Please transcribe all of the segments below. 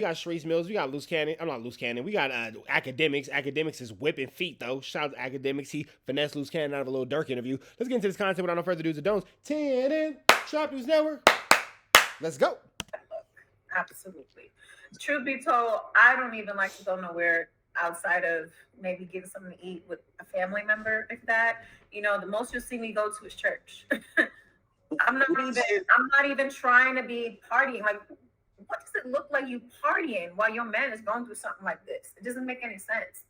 We got Sharice Mills. We got Luce Cannon. I'm not Luce Cannon. We got Akademiks. Akademiks is whipping feet, though. Shout out to Akademiks. He finessed Luce Cannon out of a little Dirk interview. Let's get into this content without no further do's or don'ts. 10 in. Sharp News Network. Let's go. Absolutely. Truth be told, I don't even like to go nowhere outside of maybe getting something to eat with a family member, if that. The most you'll see me go to is church. I'm not even trying to be partying. Like, what does it look like you partying while your man is going through something like this? It doesn't make any sense.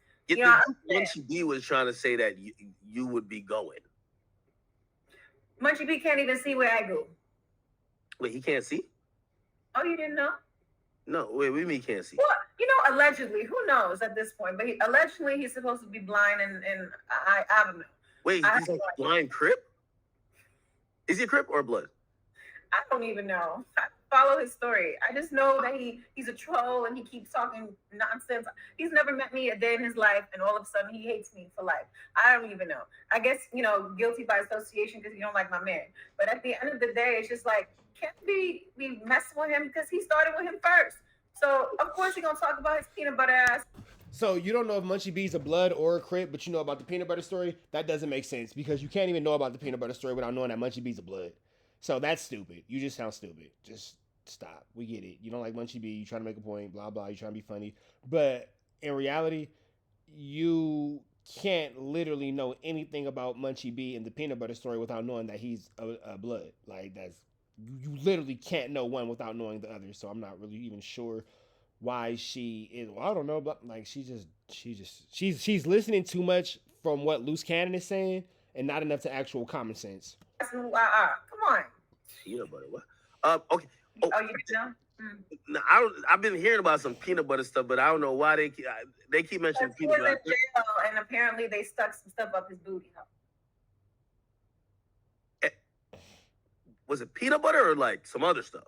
Munchie B was trying to say that you would be going. Munchie B can't even see where I go. Wait, he can't see? Oh, you didn't know? No, wait, what do you mean he can't see? Well, allegedly, who knows at this point? But allegedly, he's supposed to be blind, and I don't know. Wait, he's a blind Crip? Is he a Crip or blood? I don't even know. I follow his story. I just know that he's a troll and he keeps talking nonsense. He's never met me a day in his life, and all of a sudden he hates me for life. I don't even know. I guess, guilty by association because you don't like my man. But at the end of the day, it's just like, can't be messing with him because he started with him first. So, of course, he's going to talk about his peanut butter ass. So you don't know if Munchie B's a blood or a Crip, but you know about the peanut butter story? That doesn't make sense because you can't even know about the peanut butter story without knowing that Munchie B's a blood. So that's stupid. You just sound stupid. Just stop. We get it. You don't like Munchie B. You trying to make a point, blah, blah. You trying to be funny. But in reality, you can't literally know anything about Munchie B and the peanut butter story without knowing that he's a blood. Like, you literally can't know one without knowing the other. So I'm not really even sure why she is. Well, I don't know, but like she's listening too much from what Luce Cannon is saying and not enough to actual common sense. Come on. Peanut butter, what? Okay. Oh, you didn't know? No, I've been hearing about some peanut butter stuff, but I don't know why they keep mentioning peanut butter. He was in jail, and apparently they stuck some stuff up his booty. Was it peanut butter or like some other stuff?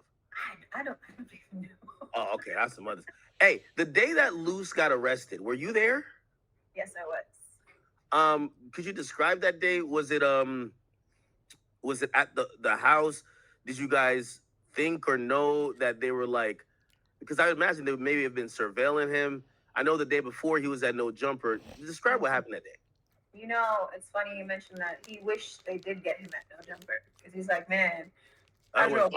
I don't even know. Oh, okay, that's some other. Hey, the day that Luce got arrested, were you there? Yes, I was. Could you describe that day? Was it at the house? Did you guys think or know that they were like? Because I imagine they would maybe have been surveilling him. I know the day before he was at No Jumper. Describe what happened that day. It's funny you mentioned that. He wished they did get him at No Jumper because he's like, man, I drove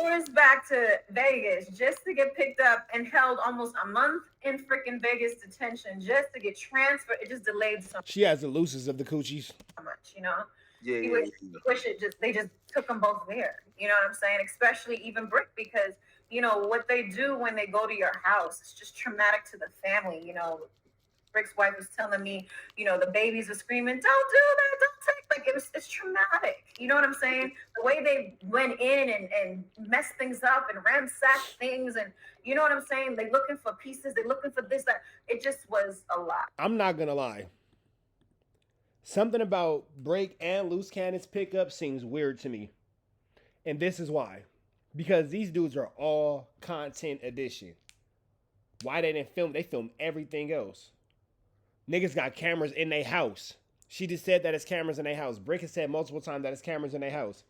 hours back to Vegas just to get picked up and held almost a month in freaking Vegas detention just to get transferred. It just delayed so much. She has the Luces of the coochies. Yeah. He wish they just took them both there. You know what I'm saying? Especially even Brick, because what they do when they go to your house, it's just traumatic to the family. Brick's wife was telling me, the babies are screaming, "Don't do that! Don't take!" It's traumatic. You know what I'm saying? The way they went in and messed things up and ransacked things, and you know what I'm saying? They looking for pieces. They looking for this, that. It just was a lot. I'm not gonna lie. Something about Break and Luce Cannon's pickup seems weird to me, and this is why. Because these dudes are all content edition. Why they didn't film? They filmed everything else. Niggas got cameras in their house. She just said that it's cameras in their house. Brick has said multiple times that it's cameras in their house.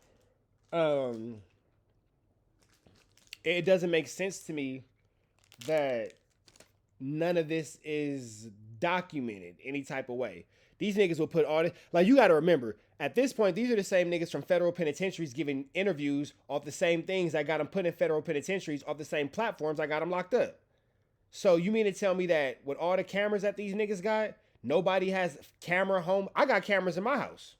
It doesn't make sense to me that none of this is documented any type of way. These niggas will put all this. Like, you got to remember, at this point, these are the same niggas from federal penitentiaries giving interviews off the same things that got them put in federal penitentiaries off the same platforms that got them locked up. So you mean to tell me that with all the cameras that these niggas got, nobody has camera home? I got cameras in my house.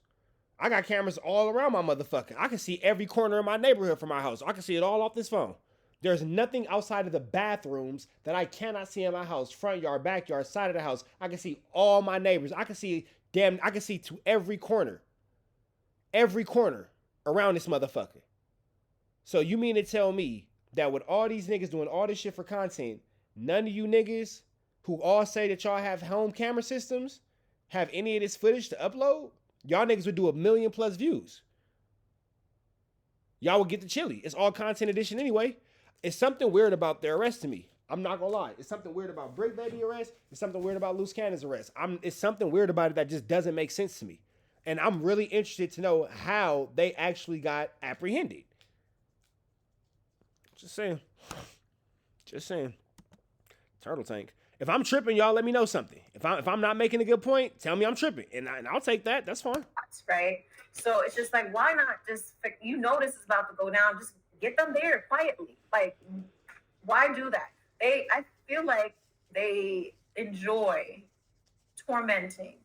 I got cameras all around my motherfucker. I can see every corner of my neighborhood from my house. I can see it all off this phone. There's nothing outside of the bathrooms that I cannot see in my house. Front yard, backyard, side of the house. I can see all my neighbors. I can see to every corner. Every corner around this motherfucker. So you mean to tell me that with all these niggas doing all this shit for content, none of you niggas who all say that y'all have home camera systems have any of this footage to upload? Y'all niggas would do 1 million+ views. Y'all would get the chili. It's all content edition anyway. It's something weird about their arrest to me. I'm not gonna lie. It's something weird about Brick Baby arrest. It's something weird about Luce Cannon's arrest. It's something weird about it that just doesn't make sense to me. And I'm really interested to know how they actually got apprehended. Just saying. Just saying. Turtle Tank. If I'm tripping, y'all let me know something. If I'm not making a good point, tell me I'm tripping, and I'll take that. That's fine. That's right. So it's just like, why not just, you know, this is about to go down, just get them there quietly. Like, why do that? I feel like they enjoy tormenting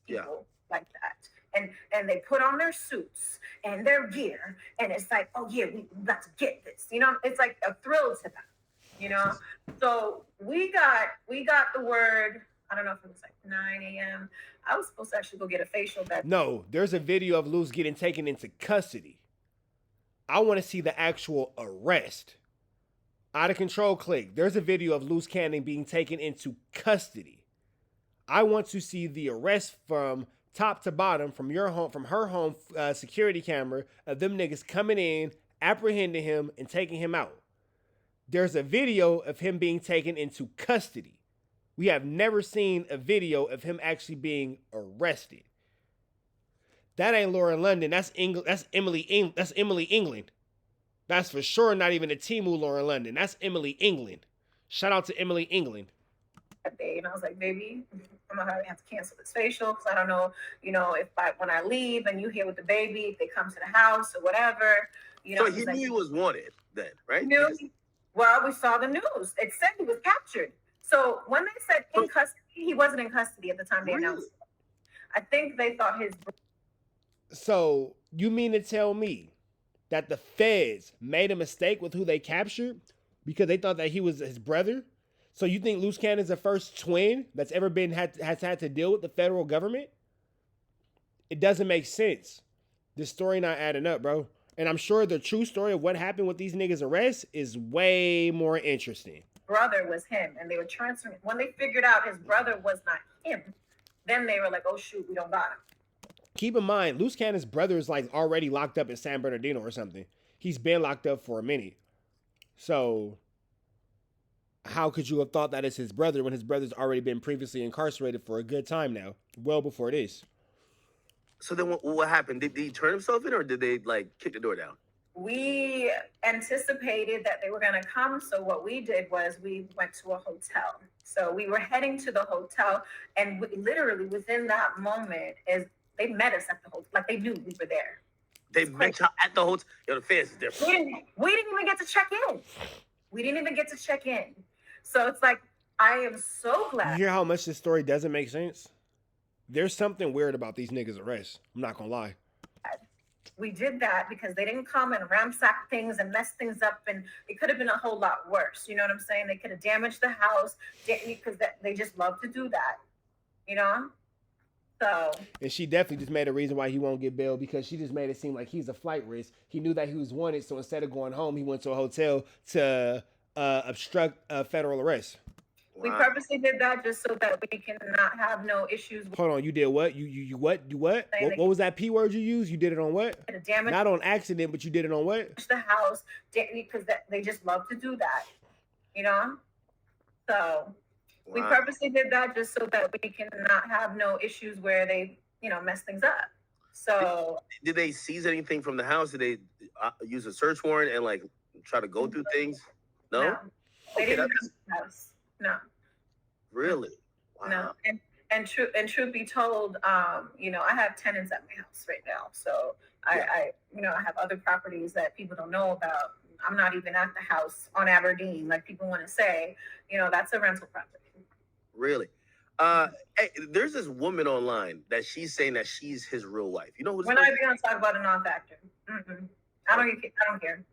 people like that. And they put on their suits and their gear, and it's like, oh yeah, we got to get this. You know, it's like a thrill to them. You know, so we got the word. I don't know if it was like 9 a.m. I was supposed to actually go get a facial that. No, there's a video of Luce getting taken into custody. I want to see the actual arrest. Out of control click. There's a video of Luce Cannon being taken into custody. I want to see the arrest from top to bottom, from your home, from her home security camera, of them niggas coming in, apprehending him, and taking him out. There's a video of him being taken into custody. We have never seen a video of him actually being arrested. That ain't Lauren London. That's Emily England. That's for sure not even a Timu Lauren London. That's Emily England. Shout out to Emily England. And I was like, baby, I'm gonna have to cancel this facial because I don't know, you know, if when I leave and you here with the baby, if they come to the house or whatever, you know. So he knew he was wanted then, right? Well, we saw the news. It said he was captured. So when they said in custody, he wasn't in custody at the time they announced it. I think they thought his. So you mean to tell me that the feds made a mistake with who they captured because they thought that he was his brother? So you think Luce Cannon's the first twin that's ever been has had to deal with the federal government? It doesn't make sense. This story not adding up, bro. And I'm sure the true story of what happened with these niggas' arrests is way more interesting. Brother was him, and they were transferring. When they figured out his brother was not him, then they were like, "Oh shoot, we don't got him." Keep in mind, Luce Cannon's brother is like already locked up in San Bernardino or something. He's been locked up for a minute. So how could you have thought that it's his brother when his brother's already been previously incarcerated for a good time now, well before this? So then what happened? Did he turn himself in, or did they like kick the door down? We anticipated that they were going to come. So what we did was we went to a hotel. So we were heading to the hotel, and literally within that moment is they met us at the hotel. Like they knew we were there. They met you at the hotel. Yo, the fans is different. We didn't even get to check in. We didn't even get to check in. So it's like, I am so glad. You hear how much this story doesn't make sense? There's something weird about these niggas' arrests. I'm not gonna lie. We did that because they didn't come and ransack things and mess things up, and it could have been a whole lot worse. You know what I'm saying? They could have damaged the house because they just love to do that. You know? So. And she definitely just made a reason why he won't get bail, because she just made it seem like he's a flight risk. He knew that he was wanted, so instead of going home, he went to a hotel to obstruct a federal arrest. We purposely did that just so that we can not have no issues. Hold on, you did what? You what? You what? What was that P word you used? You did it on what? Not on accident, but you did it on what? The house, because they just love to do that, you know? So we purposely did that just so that we can not have no issues where they, you know, mess things up. So. Did they seize anything from the house? Did they use a search warrant and like try to go through things? No? No. They didn't come to the house. No. Really? Wow. No. And truth be told, you know, I have tenants at my house right now. So I you know, I have other properties that people don't know about. I'm not even at the house on Aberdeen, like people want to say. You know, that's a rental property. Really? Hey, there's this woman online that she's saying that she's his real wife. You know who this We're not even going to talk about a non-factor. I don't care.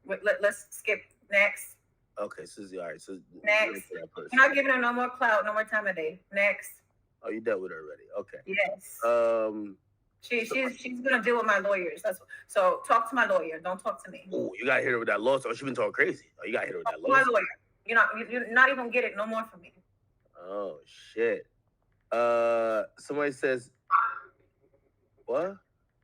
Let's skip next. Okay, so all right. So next, you're not giving her no more clout, no more time of day. Next. Oh, you dealt with her already. Okay. Yes. She's gonna deal with my lawyers. So talk to my lawyer. Don't talk to me. Oh, you gotta hit her with that law. So she's been talking crazy. Oh, you gotta hit her with that law. My lawyer. You're not even gonna get it no more from me. Oh shit. Somebody says what?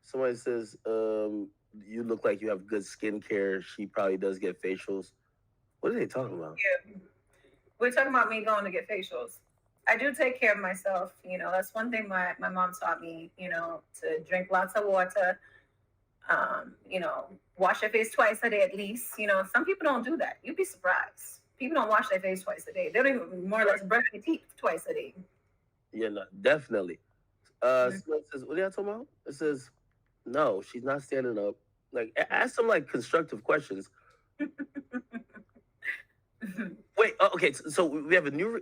Somebody says you look like you have good skincare. She probably does get facials. What are they talking about? Yeah. We're talking about me going to get facials. I do take care of myself. You know, that's one thing my mom taught me, you know, to drink lots of water, you know, wash your face twice a day at least. You know, some people don't do that. You'd be surprised. People don't wash their face twice a day. They don't even more or less brush their teeth twice a day. Yeah, no, definitely. So it says, what are y'all talking about? It says, no, she's not standing up. Like, ask some like constructive questions. Wait, okay. So we have a new.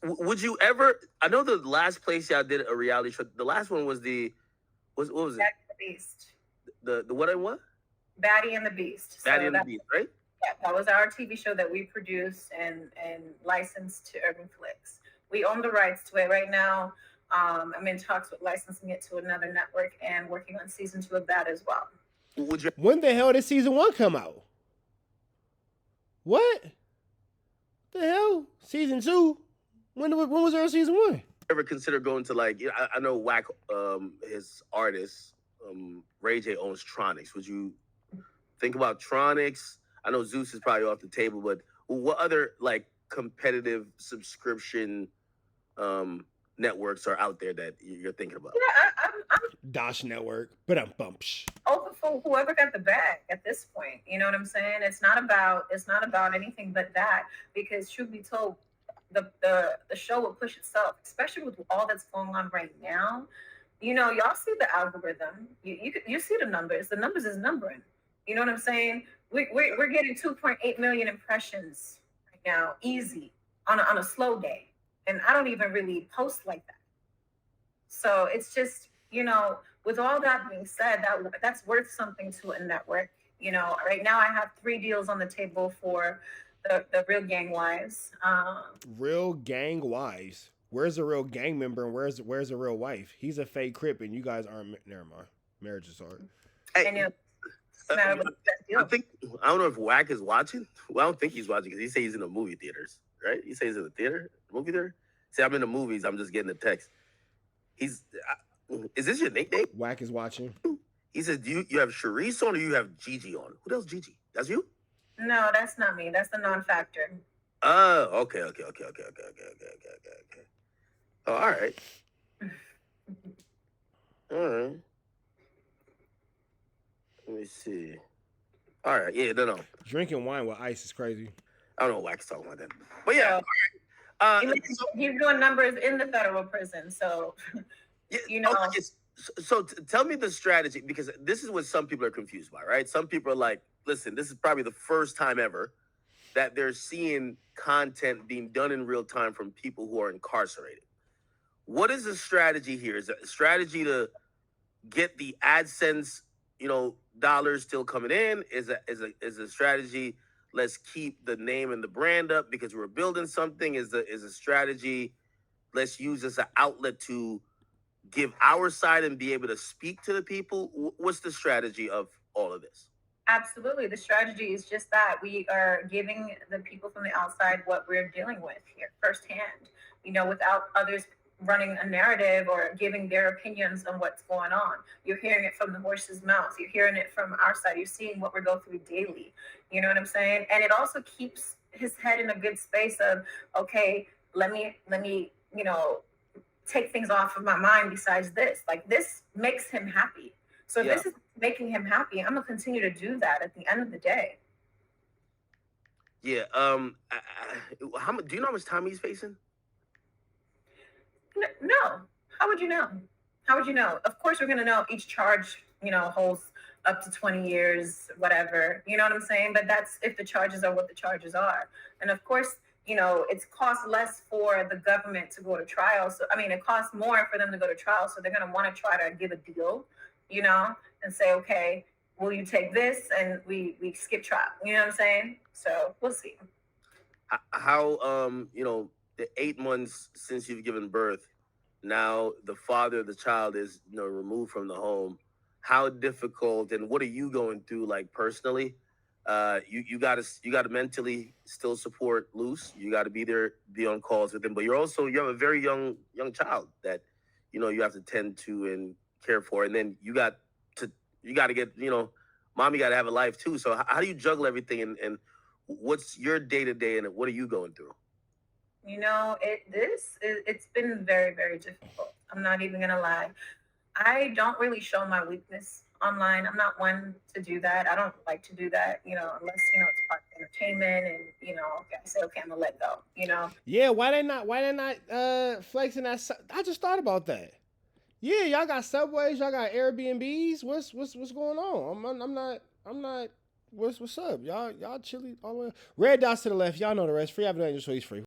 Would you ever? I know the last place y'all did a reality show. The last one was what was it? Baddie and the Beast. The what and what? Baddie and the Beast. Baddie and the Beast, right? Yeah, that was our TV show that we produced and licensed to Urban Flicks. We own the rights to it right now. I'm in talks with licensing it to another network and working on season 2 of that as well. Would you? When the hell did season 1 come out? What? The hell? Season 2? When was there season 1? Ever consider going to like? I know WACK, his artist, Ray J owns Tronics. Would you think about Tronics? I know Zeus is probably off the table, but what other like competitive subscription networks are out there that you're thinking about? Yeah, I'm Dosh Network, but I'm bumps. open for whoever got the bag at this point. You know what I'm saying? It's not about anything but that, because truth be told, the show will push itself, especially with all that's going on right now. You know, y'all see the algorithm. You see the numbers. The numbers is numbering. You know what I'm saying? We're getting 2.8 million impressions right now, easy on a slow day, and I don't even really post like that. So it's just, you know, with all that being said, that's worth something to a network. You know, right now I have 3 deals on the table for the Real Gang Wives. Real Gang Wives. Where's the real gang member and where's the real wife? He's a fake Crip and you guys aren't. Never mind. Marriage is hard. And you know, it's a matter of what's the best deal. I don't know if WACK is watching. Well, I don't think he's watching because he says he's in the movie theaters, right? He says he's in the theater, movie theater. Say I'm in the movies. I'm just getting the text. Is this your nickname? WACK is watching. He says, do you have Sharice on or you have Gigi on? Who else Gigi? That's you? No, that's not me. That's the non-factor. Oh, okay. Oh, all right. All right. Let me see. All right. Yeah, no. Drinking wine with ice is crazy. I don't know what Wax talking about that. But yeah. All right. He's doing numbers in the federal prison, so Yeah, you know. okay, so tell me the strategy, because this is what some people are confused by, right? Some people are like, listen, this is probably the first time ever that they're seeing content being done in real time from people who are incarcerated. What is the strategy here? Is it a strategy to get the AdSense, dollars still coming in? Is a strategy, let's keep the name and the brand up because we're building something? Is a strategy, let's use this as an outlet to give our side and be able to speak to the people? What's the strategy of all of this? Absolutely. The strategy is just that we are giving the people from the outside what we're dealing with here firsthand, without others running a narrative or giving their opinions on what's going on. You're hearing it from the horse's mouth. You're hearing it from our side. You're seeing what we go through daily. You know what I'm saying? And it also keeps his head in a good space of, okay, let me, take things off of my mind besides this. Like, this makes him happy. So this is making him happy. I'm gonna continue to do that at the end of the day. Yeah. Do you know how much time he's facing? No. How would you know? Of course, we're gonna know each charge, holds up to 20 years, whatever. You know what I'm saying? But that's if the charges are what the charges are. And of course, it's cost less for the government to go to trial. So, it costs more for them to go to trial. So they're going to want to try to give a deal, and say, okay, will you take this? And we skip trial. You know what I'm saying? So we'll see. How, the 8 months since you've given birth, now the father of the child is, removed from the home. How difficult, and what are you going through, like, personally? You gotta mentally still support Luce. You gotta be there, be on calls with him. But you have a very young child that you have to tend to and care for. And then you got to get mommy got to have a life too. So how do you juggle everything? And what's your day to day, and what are you going through? It's been very, very difficult. I'm not even gonna lie. I don't really show my weakness online. I'm not one to do that. I don't like to do that, unless, it's part of entertainment and, okay, I say, okay, I'm gonna let go. Yeah, why they not flexing that? I just thought about that. Yeah, y'all got subways, y'all got Airbnbs. What's going on? I'm not. What's up? Y'all chilly all the way. Red dots to the left. Y'all know the rest. Free advertising, so he's free.